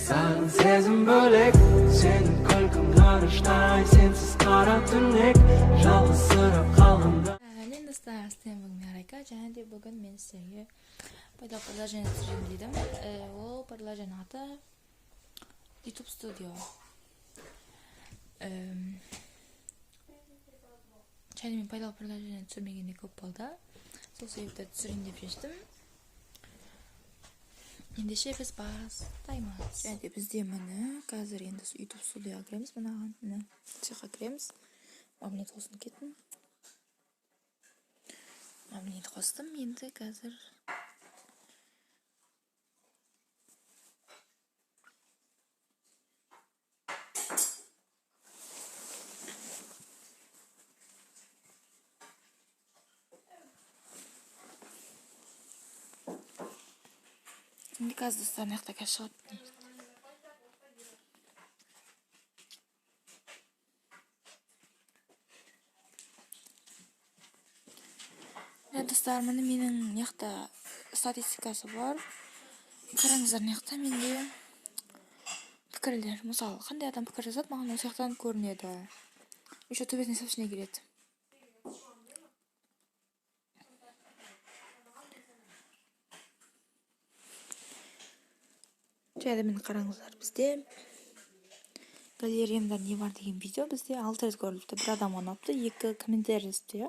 Sağın sezim bölek, senin kılkın karıştay, sensiz kara tünek, жалғызсырап қалғанда. Әлем достар, астен бүгін Арайка, және де бүгін мен сіздерге пайдалы приложение түсірейін дедім. Ол приложение аты YouTube Studio. Және мен пайдалы приложение түсірмегенде көп болды. Сол себепті түсірейін деп шештім. Ендеше біз бастаймыз. Және де бізде міне қазір енді YouTube Studioға кіреміз. Міне цехқа кіреміз. Магнит қосын кеттім. Магнит қостым. Енді қазір достар мына жақта қазір шығады. Достар, міне менің мына жақта статистикасы бар. Қараңыздар, мына жақта менде пікірлер. Мысалы, қандай адам пікір жазады, маған осы жақтан көрінеді. Еще төбесіне сәпшіне келеді. Және мен қараңыздар, бізде галереямда не бар деген видео бізде 6 рет көріліпті. Bir адам ұнапты, 2 комментарий жазыпты.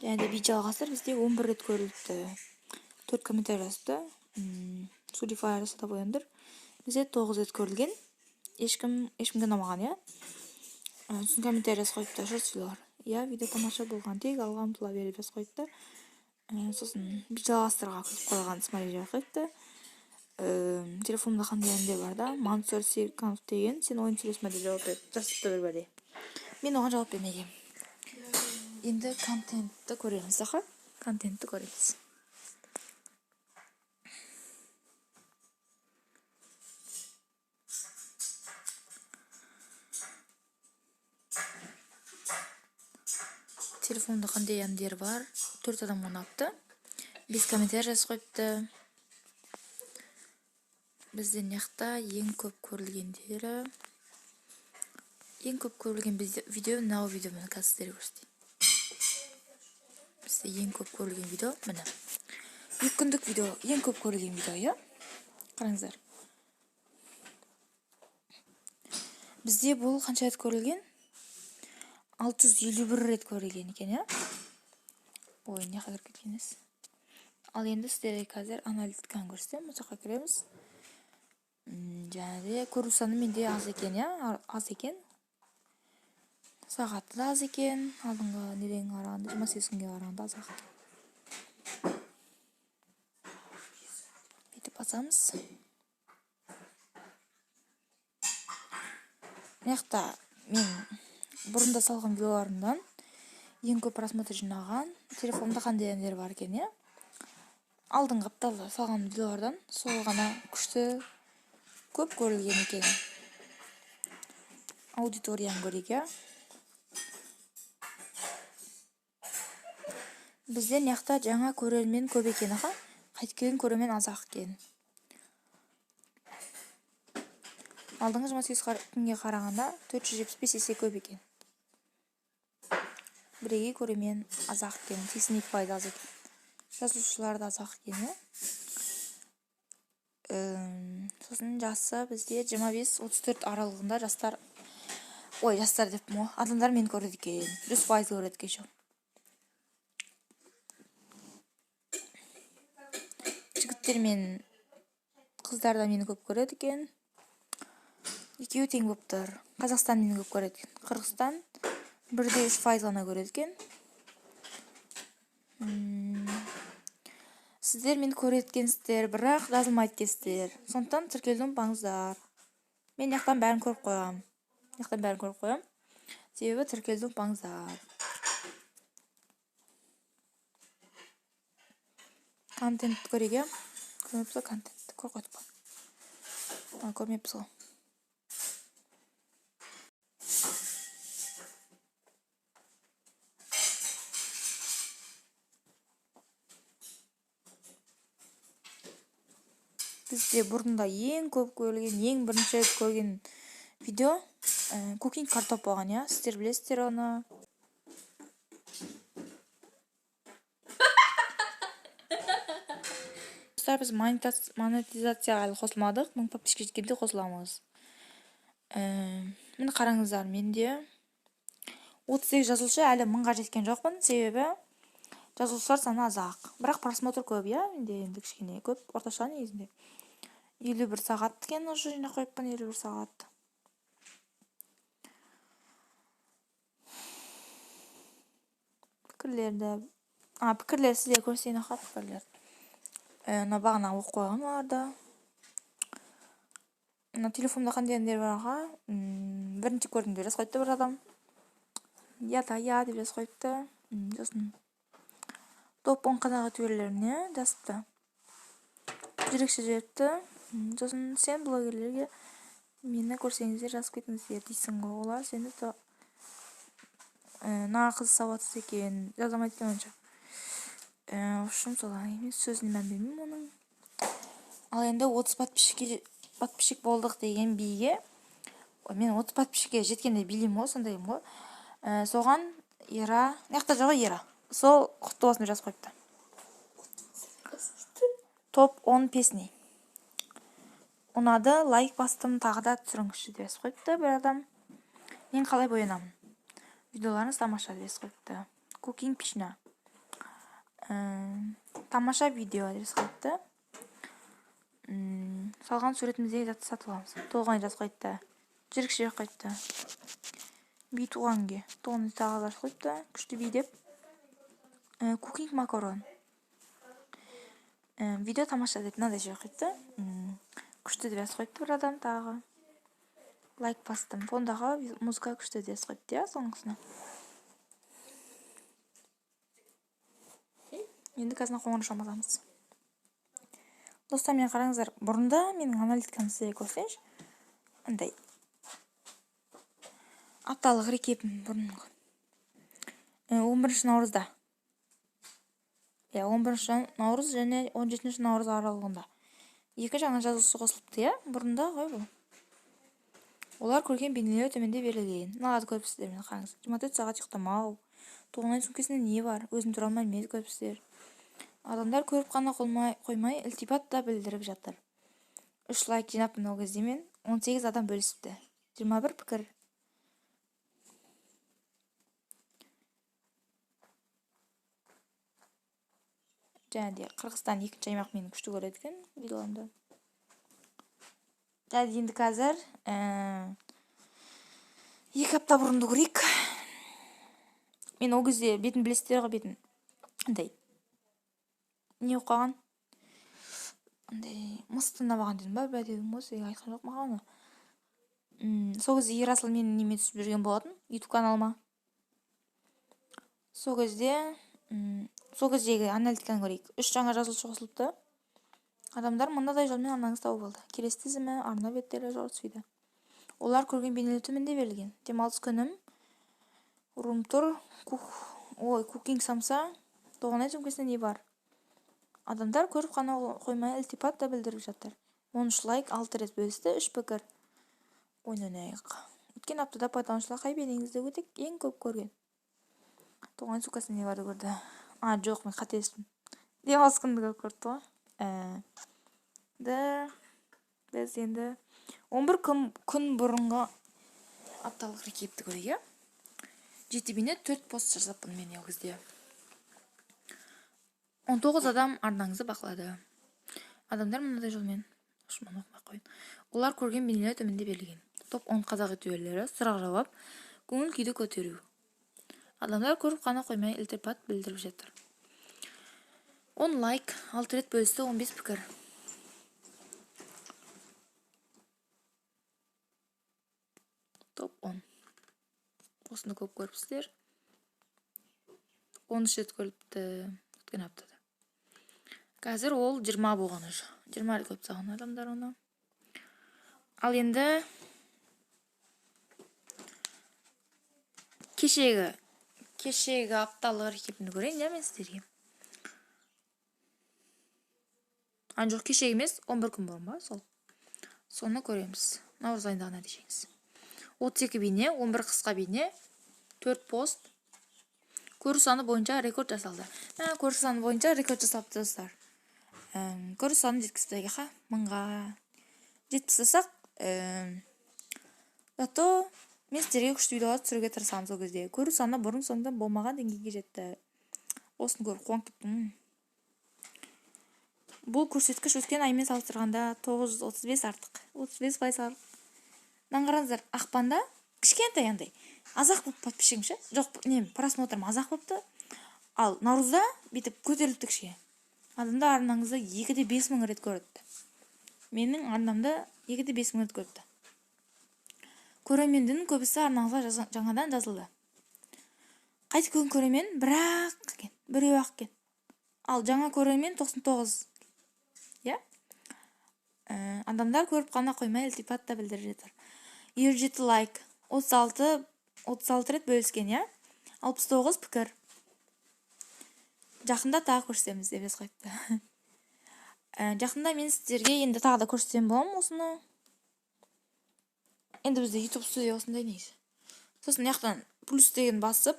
Және де видео алғастар бізде 11 рет көріліпті. 4 комментарий жазыпты. Сурифай арасы да бояндыр. Бізде 9 рет көрілген. Ешкімге ұнамаған, иә? Сосын комментарий жазып қойыпты, жұртшылар. Иә, видео тамаша болған, тек алға ұмтыла беріп жазып қойыпты. Сосын видео алғастарға күтіп қойған смайлей жазып қойыпты. Телефонымда қандай әндер бар да, Мансур Серканов деген, сен ойын сөйлесме деп жауап беріп жазыпты бір бәле. Мен оған жауап бермегем. Енді контентті көреміз, аха? Контентті көреміз. Телефонымда қандай әндер бар? 4 адам ұнапты. 5 комментарий жазып қойыпты. Бізде неқта ең көп көрілгендері. Ең көп көрілген видео, мынау видео мені қазір сіздерге көрсетейін. Бізде ең көп көрілген видео міне. 2 күндік видео, ең көп көрілген видео, иә? Қараңыздар. Бізде бұл қанша рет көрілген? 651 рет көрілген екен, иә? Ой, не қадыр кеткеніз. Ал енді сіздерге қазір аналитиканы көрсетем. Осы жаққа кіреміз. Және де көру саны менде аз екен, иә? Аз екен. Сағаты да аз екен. Алдыңғы неден қарағанда, 28 күнге қарағанда аз екен. Бүйтіп басамыз. Мына жақта мен бұрында салған видеоларымдан ең көп просмотр жинаған телефонымда қандай әндер бар екен, иә? Алдыңғы аптада салған видеолардан сол ғана күшті көп көрілген екен. Аудиторияны көрейік, иә? Бізде мына жаңа көрермен көп екен, аха? Қайткен көрермен аз екен. Алдыңғы 28 күнге қарағанда 475 есе көп екен. Бірегей көрермен аз екен, 82% аз екен. Жазылушылар да аз екен, иә? Сосын жасы бізде 25-34 аралығында жастар, жастар деп мо, адамдар мені көреді екен, 100% көреді екен. Жігіттер мен қыздар да мені көп көреді екен. Екеуі тең болып тұр. Қазақстан мені көп көреді екен. Қырғызстан 1-3% ғана көреді екен. Сіздер мені көреді екенсіздер, бірақ жазылмайды екенсіздер. Сондықтан тіркелден баңыздар. Мен яқтан бәрін көріп қоям. Себебі тіркелден баңыздар. Контентті көреге. Көрмепсі контентті көріп қойып. Көрмепсі. бізде бұрында ең көп көрілген, ең бірінші рет көрген видео cooking картоп болған, иә? Сіздер білесіздер оны. Достар, біз монетизацияға әлі қосылмадық. 1000 подписчикке жеткенде қосыламыз. Міне қараңыздар, менде 38 жазылушы, әлі 1000-ға жеткен жоқпын, себебі жазылушылар саны азақ. Бірақ просмотр көп, иә? Менде енді кішкене көп, орташа негізінде. 51 сағат екен, уже жинақ қойыппын, 51 сағат. Пікірлер сізде көрсейін ақа пікірлер. Мына бағана оқып қойған оларды. Мына телефонда қандай әндер бар аға? Бірінші көрдім деп жазып қойыпты бір адам. Я деп жазып қойыпты. Сосын топ 10 қадағы түйерлеріне жазыпты. Жүрекші жіберіпті. Сосын сен блогерлерге мені көрсеңіздер жазып кетіңіздер дейсің ғой. Олар сені мына қыз сауатсыз екен, жазамайды екен онша. В общем, солай емес, сөзін мән бермеймін оның. Ал енді 30 подписчик болдық деген биге, мен 30 подписчикке жеткенде билеймін ғой, сондайым ғой. Соған Ера, неқта жоғы Ера, сол құтты болсын деп жазып қойыпты. Топ 10 песни. Ұнады, лайк бастым, тағы да түсіріңізші деп жазып қойыпты бір адам. Мен қалай боянамын? Видеоларыңыз тамаша деп жазып қойыпты. Cooking пишна. Тамаша видео деп жазып қойыпты. Салған суретіміздегі затты сатып аламыз. Толған жазып қойыпты. Жүрекші жазып қойыпты. Би туғанге. Туғанды тағы жазып қойыпты. Күшті би деп. Cooking макарон. Видео тамаша деп мынандай жазып қойыпты. Күшті деп жазып қойыпты бір адам тағы. Лайк бастым. Фондағы музыка күшті деп жазып қойыпты, иә, соңғысына. Енді қазір қоңыр шамаламыз. Достар, мен қараңыздар, бұрында менің аналитиканы сізге көрсеңізші. Андай апталық рекепім бұрынғы. 11 наурызда. 11 наурыз және 17 наурыз аралығында. Екі жаңа жазылушы қосылыпты, иә? Бұрында ғой бұл. Олар көрген бейнелері төменде берілген. Мыналарды көріпсіздер, мен қараңыз. 24 сағат ұйықтамау. Туғанай сөмкесінде не бар? Өзім туралы мәлімет көріпсіздер. Адамдар көріп қана қоймай, ілтипат та білдіріп жатыр. 3 лайк жинап мынау кезде мен 18 адам бөлісіпті. 21 пікір. Және де Қырғызстан екінші аймақ мені күшті көреді екен видеоларымда. Және енді қазір 2 апта бұрынды көрейік. Мен ол кезде бетін білесіздер ғой, бетін. Андай не оқыған? Андай мыстына баған дедім ба, бәді дедім ғой, сізге айтқан жоқ маған оны. Сол кезде Ерасыл мені неме түсіп жүрген болатын, YouTube каналыма. Сол кездегі аналитиканы көрейік. 3 жаңа жазылушы қосылыпты. Адамдар мындай жолмен арнаңыз тауып алды. Келесі тізімі, арна беттері жорысыйды. Олар көрген бейнелі төменде берілген. Демалыс күнім, румтур, кукинг самса, тоғанай сөмкесінде не бар? Адамдар көріп қана қоймай ілтипат та білдіріп жатыр. 13 лайк, 6 рет бөлісті, 3 пікір. Ойнанайық. Өткен аптада пайдаланушылар қай бейнеңізді ең көп көрген? Тоғанай сөмкесінде не барды көрді? Жоқ, мен қателестім. Демалыс күнді көрді ғой. Біз енді 11 күн бұрынғы апталық рекепті көрейік. жетібіне 4 пост жазаппын мен ол кезде. 19 адам арнаңызды бақылады. Адамдар мынадай жолмен олар көрген бейнелер төменде берілген. Топ 10 қазақ ютуберлері сұрақ жауап, көңіл күйді көтеру. Адамдар көріп қана қоймай ілтипат білдіріп жатыр. 10 лайк, 6 рет бөлісті, 15 пікір. Топ 10. Осыны көп көріпсіздер. 13 рет көріпті өткен аптада. Қазір ол 20 болған уже. 20 рет көп саған адамдар оны. Ал енді кешегі апталық рекепімді көрейін, мен сіздерге. жоқ, кешегі емес, 11 күн бұрын ба, сол. Соны көреміз. Наурыз айындағы нәтижеңіз. 32 бейне, 11 қысқа бейне, 4 пост. Көру саны бойынша рекорд жасалды. Көру саны бойынша рекорд жасалыпты достар. Көру саны жеткіздік, мыңға жеткізсек, зато мен сіздерге күшті видеолар түсіруге тырысамын сол кезде. Көру саны бұрын соңды болмаған деңгейге жетті. Осыны көріп қуанып кеттім. Бұл көрсеткіш өткен аймен салыстырғанда 935 артық. 35% артық. Наңғараңыздар, ақпанда кішкентай андай азақ болып подписчигім ше. Жоқ, просмотрым азақ болыпты. Ал наурызда бүйтіп көтеріліпті кішкене. Адамдар арнаңызды 2-де 5 мың рет көріпті. Менің арнамда 2-де 5 мың рет көріпті. Көрермендің көбісі арнаңызға жаңадан жазылды. Қайты күн көрермен бірақ екен, біреу-ақ екен. Ал жаңа көрермен 99. Адамдар көріп қана қоймай ілтипат та білдіріп жатыр. 27 лайк, 36 рет бөліскен, 69 пікір. Жақында тағы көрсетеміз деп қойыпты. Жақында мен сіздерге енді тағы да көрсетем боламын осыны. Енді бізде YouTube студия осындай негізі. Сосын яқтан плюс деген басып,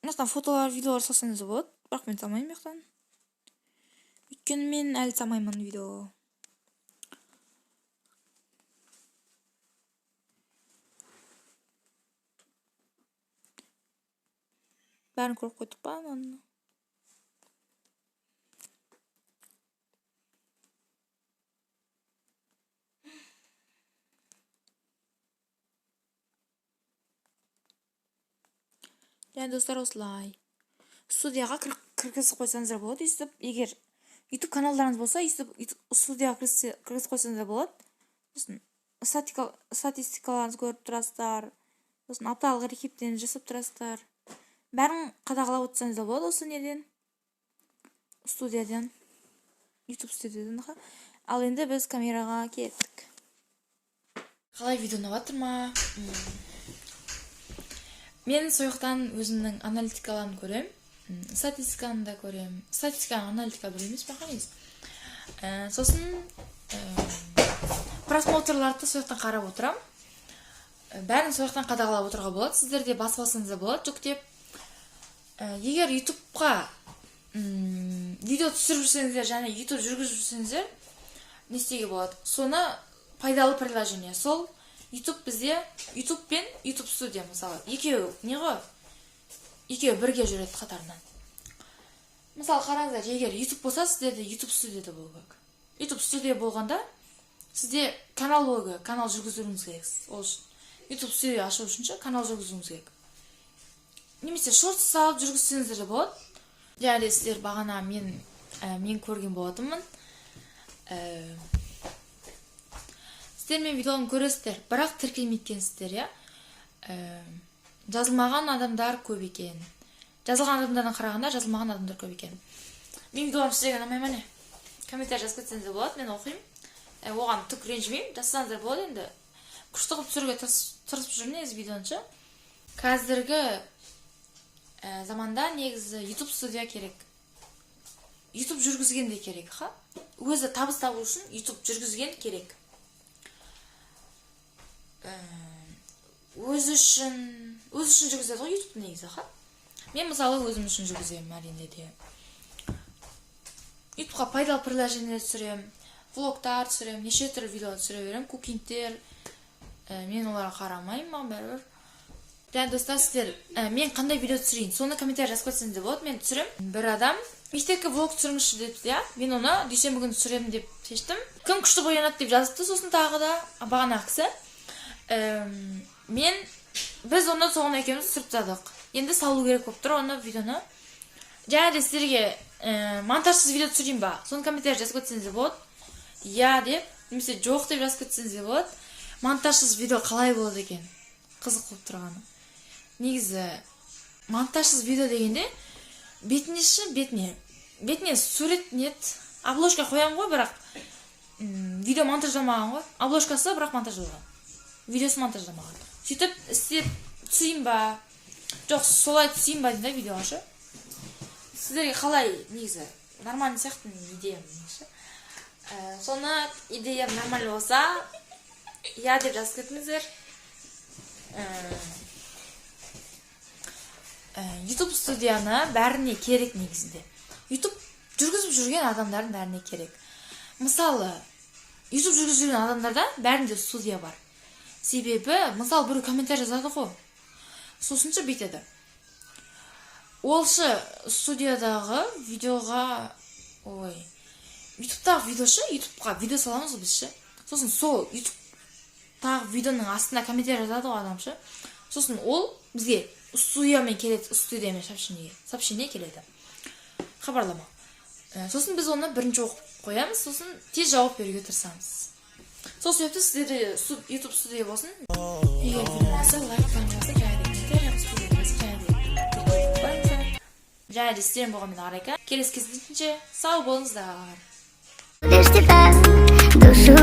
яқтан фотолар, видеолар салсаңыз болады. Бірақ мен салмаймын яқтан. Өйткені мен әлі салмаймын видео. Бәрін көріп қойдық па? Және достар, осылай. Студияға кіргізіп қойсаңыздар болады. Егер YouTube каналдарыңыз болса, студияға кіргізіп қойсаңыздар болады. Статистикаларыңыз көріп тұрасыздар. Апталық рекептен жасап тұрасыздар. Бәрін қадағалап отырсаңыздар болады осы неден. Студиядан. YouTube студиядан. Ал енді біз камераға кеттік. Қалай видео ұнап жатыр ма? Мен сояқтан өзімнің аналитикаларын көрем. Статистиканы да көрем. Статистиканы аналитика бір емес бақаңыз. Сосын просмотрларды сояқтан қарап отырам. Бәрін сояқтан қадағалап отырға болады. Сіздер де басып болады. Жоқ деп, егер YouTube'қа видео түсіріп жүрсеңіздер, және YouTube жүргізіп жүрсеңіздер, не істеуге болады? Соны пайдалы приложение. Сол YouTube бізде, YouTube пен YouTube студия мысалы. Екеуі бірге жүреді қатарынан. Мысалы қараңыздар, егер YouTube болса, сіздерде YouTube студияда болу керек. YouTube студия болғанда, сізде канал болу керек, канал жүргізуіңіз керек. Ол үшін YouTube студия ашу үшінші канал жүргізуіңіз керек. Немесе шорт салып жүргізсеңіздер болады. Және сіздер бағана мен көрген болатынмын. Сіздер мен видеоны көресіздер, бірақ тіркелмейткенсіздер, жазылмаған адамдар көп екен. Жазылған адамдардан қарағанда жазылмаған адамдар көп екен. Мен видеоларым сіздерге ұнамай ма? Комментарий жазып кетсеңіздер болады, мен оқимын. Оған түк ренжімеймін, жазсаңыздар болады енді. Күшті қылып түсіруге тырысып жүрмін негізі видеоны. Қазіргі заманда негізі YouTube студия керек. YouTube жүргізген де керек, Өзі табыс табу үшін YouTube жүргізген керек. Өз үшін жүргізеді ғой YouTube негізі, Мен мысалы өзім үшін жүргіземін, әрине де. YouTube'ға пайдалы приложение түсірем, влогтар түсірем, неше түрлі видео түсіре берем, кукингтер. Мен оларға қарамаймын, маған бәрібір. Және достар, сіздер, мен қандай видео түсірейін, соны комментарий жазып кетсеңіздер болады, мен түсірем. Бір адам мектепке влог түсіріңізші депті, мен оны дүйсенбі күні түсіремін деп шештім. Күн күшті боянады деп жазыпты, сосын тағы да бағана кісі. Біз оны соған екеуміз түсіріп тастадық. Енді салу керек болып тұр оны видеоны. Және де сіздерге монтажсыз видео түсірейін ба? Соны комментарий жазып кетсеңіздер болады. Я деп, немесе жоқ деп жазып кетсеңіздер болады. Монтажсыз видео қалай болады екен? Қызық болып тұрғаны. Негізі монтажсыз видео дегенде бетіне сурет нет. Обложка қоям ғой, бірақ видео монтаждамаған ғой. Обложкасы бірақ монтаждалған. Видеосы монтаждамаған. Сөйтіп істеп түсейін ба? Жоқ, солай түсейін ба дейді видеошы. Сіздерге қалай негізі нормальный сияқты идеям ше. Соны идеям нормальный болса, я деп жазып кетіңіздер. YouTube студияны бәріне керек негізінде. YouTube жүргізіп жүрген адамдардың бәріне керек. Мысалы, YouTube жүргізіп жүрген адамдарда бәрінде студия бар. Себебі, мысалы, бір комментарий жазады ғой. Сосыншы бүйтеді. Олшы студиядағы видеоға, YouTube'тағы видеошы, YouTube'ға видео саламыз біз ше. Сосын сол YouTube'тағы видеоның астына комментарий жазады ғой адамшы. Сосын ол бізге студиямен келеді, студиямен сообщение келеді. Хабарлама. Сосын біз оны бірінші оқып қоямыз, сосын тез жауап беруге тырысамыз. Сол себепті сіздерде YouTube студия болсын. Егер білмесе, лайк қойыңыздар, және де сіздермен болған мен Арайка. Келесі кездескенше сау болыңыздар. Лишь тебя душу